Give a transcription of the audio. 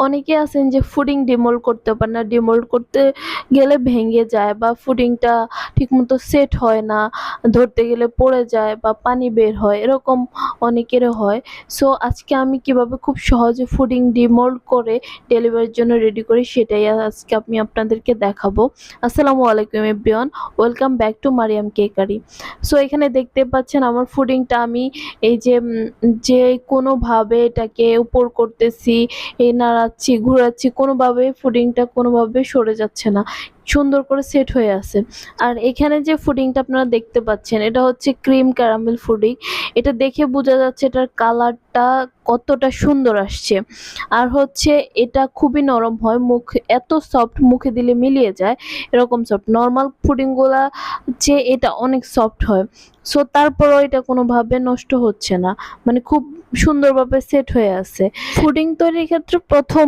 অনেকে আছেন যে ফুডিং ডিমোল্ড করতে পারে না। ডিমোল্ড করতে গেলে ভেঙে যায় বা ফুডিংটা ঠিকমতো সেট হয় না। ধরতে গেলে পড়ে যায় বা পানি বের হয়। এরকম অনেকেরও হয়। সো আজকে আমি কিভাবে খুব সহজে ফুডিং ডিমোল্ড করে ডেলিভারির জন্য রেডি করি সেটাই আজকে আমি আপনাদেরকে দেখাবো। আসসালামু আলাইকুম everyone. Welcome back to Mariyam cakery. So এখানে দেখতে পাচ্ছেন আমার ফুডিংটা আমি এই যে কোনোভাবে এটাকে উপর করতেছি, নাড়াচ্ছি, ঘোরাচ্ছি, কোনোভাবেই ফুডিংটা কোনোভাবে সরে যাচ্ছে না। সুন্দর করে সেট হয়ে আছে। আর এখানে যে ফুডিংটা আপনারা দেখতে পাচ্ছেন এটা হচ্ছে ক্রিম ক্যারামেল ফুডিং। এটা দেখে বোঝা যাচ্ছে এটার কালারটা কতটা সুন্দর আসছে। আর হচ্ছে এটা খুবই নরম হয়, এত সফট, মুখে দিলে মিলিয়ে যায় এরকম সফট। নরমাল ফুডিংগুলা চেয়ে এটা অনেক সফট হয়। সো তারপরেও এটা কোনোভাবে নষ্ট হচ্ছে না। মানে খুব সুন্দরভাবে সেট হয়ে আছে। ফুডিং তৈরির ক্ষেত্রে ১ম